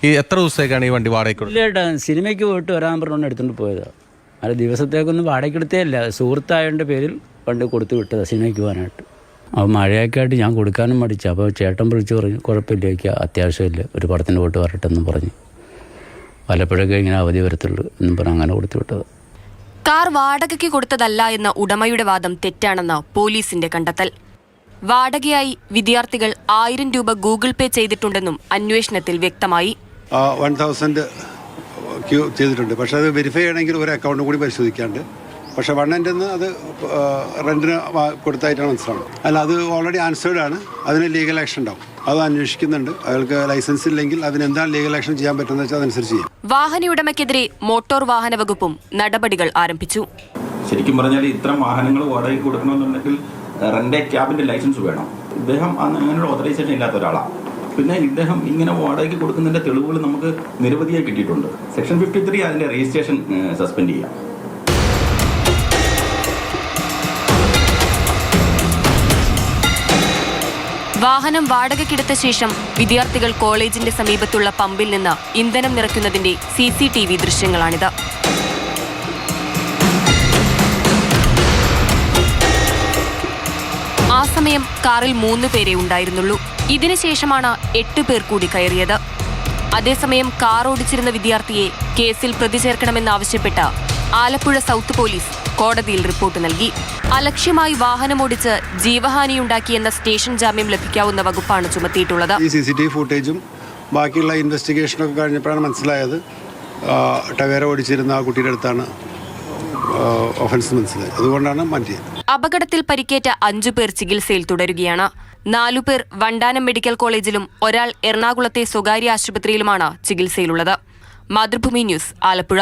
ഈ എത്ര ദിവസത്തേക്കാണ് ഈ വണ്ടി വാടകയ്ക്ക്? ഇല്ലേട്ടാ, സിനിമയ്ക്ക് പോയിട്ട് വരാൻ പറഞ്ഞുകൊണ്ട് എടുത്തുകൊണ്ട് പോയതാണ്. അത് ദിവസത്തേക്കൊന്നും വാടകയ്ക്ക് എടുത്തേ ഇല്ല. സുഹൃത്തായതിൻ്റെ പേരിൽ വണ്ടി കൊടുത്തു വിട്ടതാണ് സിനിമയ്ക്ക് പോകാനായിട്ട്. അപ്പോൾ മഴയൊക്കെ ആയിട്ട് ഞാൻ കൊടുക്കാനും മടിച്ചു. അപ്പോൾ ചേട്ടൻ വിളിച്ച് പറഞ്ഞു കുഴപ്പമില്ല, എനിക്ക് അത്യാവശ്യമില്ല, ഒരു പടത്തിന് പോയിട്ട് വരട്ടെന്നും പറഞ്ഞു. വല്ലപ്പോഴൊക്കെ ഇങ്ങനെ അവധി വരത്തുള്ളൂ എന്നും പറഞ്ഞ് അങ്ങനെ കൊടുത്തു വിട്ടത്. കാർ വാടകയ്ക്ക് കൊടുത്തതല്ല എന്ന ഉടമയുടെ വാദം തെറ്റാണെന്ന് പോലീസിന്റെ കണ്ടെത്തൽ. വാടകയായി വിദ്യാർത്ഥികൾ 1000 രൂപ ഗൂഗിൾ പേ ചെയ്തിട്ടുണ്ടെന്നും അന്വേഷണത്തിൽ വ്യക്തമായി. 1000 ക്യൂ ചെയ്തിട്ടുണ്ട്. പക്ഷെ അത് വെരിഫൈ ചെയ്യണമെങ്കിൽ ഒരു അക്കൗണ്ടും കൂടി പരിശോധിക്കാണ്ട്. പക്ഷെ 1 അത് റെന്റിന് കൊടുത്തായിട്ടാണ് മനസ്സിലാവുന്നത്. അല്ല, അത് ഓൾറെഡി ആൻസേർഡ് ആണ്. അതിന് ലീഗൽ ആക്ഷൻ ഉണ്ടാവും. അത് അന്വേഷിക്കുന്നുണ്ട്. അയാൾക്ക് ലൈസൻസ് ഇല്ലെങ്കിൽ അതിനെന്താണ് ലീഗൽ ആക്ഷൻ ചെയ്യാൻ പറ്റുന്നത് വെച്ചാൽ അതനുസരിച്ച് ചെയ്യും. വാഹനയുടമയ്ക്കെതിരെ മോട്ടോർ വാഹന വകുപ്പും നടപടികൾ ആരംഭിച്ചു. ശരിക്കും പറഞ്ഞാൽ ഇത്തരം വാഹനങ്ങൾ വാടകയ്ക്ക് കൊടുക്കണമെന്നുണ്ടെങ്കിൽ റെന്റ് ക്യാബിന്റെ ലൈസൻസ് വേണം. ഇദ്ദേഹം അങ്ങനെയുള്ള ഓതറൈസേഷൻ ഇല്ലാത്ത ഒരാളാണ്. പിന്നെ ഇദ്ദേഹം ഇങ്ങനെ വാടകയ്ക്ക് കൊടുക്കുന്നതിന്റെ തെളിവുകൾ നമുക്ക് നിരവധിയായി കിട്ടിയിട്ടുണ്ട്. സെക്ഷൻ 53 അതിന്റെ രജിസ്ട്രേഷൻ സസ്പെൻഡ് ചെയ്യാം. വാഹനം വാടകയ്ക്കെടുത്ത ശേഷം വിദ്യാർത്ഥികൾ കോളേജിന്റെ സമീപത്തുള്ള പമ്പിൽ നിന്ന് ഇന്ധനം നിറയ്ക്കുന്നതിന്റെ CCTV ദൃശ്യങ്ങളാണിത്. ആ സമയം കാറിൽ 3 പേരെ ഉണ്ടായിരുന്നുള്ളൂ. ഇതിനുശേഷമാണ് 8 പേർ കൂടി കയറിയത്. അതേസമയം കാർ ഓടിച്ചിരുന്ന വിദ്യാർത്ഥിയെ കേസിൽ പ്രതി ചേർക്കണമെന്നാവശ്യപ്പെട്ട് ആലപ്പുഴ സൗത്ത് പോലീസ് കോടതിയിൽ റിപ്പോർട്ട് നൽകി. അലക്ഷ്യമായി വാഹനമോടിച്ച് ജീവഹാനിയുണ്ടാക്കിയെന്ന സ്റ്റേഷൻ ജാമ്യം ലഭിക്കാവുന്ന വകുപ്പാണ് ചുമത്തിയിട്ടുള്ളത്. ഈ CCTV ഫുട്ടേജും ബാക്കിയുള്ള ഇൻവെസ്റ്റിഗേഷനൊക്കെ കഴിഞ്ഞപ്പോഴാണ് മനസ്സിലായത് ടവേര ഓടിച്ചിരുന്ന ആ കുട്ടിയുടെ അടുത്താണ് ഒഫൻസ് മനസ്സിലായത്. അതുകൊണ്ടാണ് മാറ്റിയത്. അപകടത്തിൽ പരിക്കേറ്റ 5 പേർ ചികിത്സയിൽ തുടരുകയാണ്. 4 പേർ വണ്ടാനം മെഡിക്കൽ കോളേജിലും ഒരാൾ എറണാകുളത്തെ സ്വകാര്യ ആശുപത്രിയിലുമാണ് ചികിത്സയിലുള്ളത്. മാതൃഭൂമി ന്യൂസ്, ആലപ്പുഴ.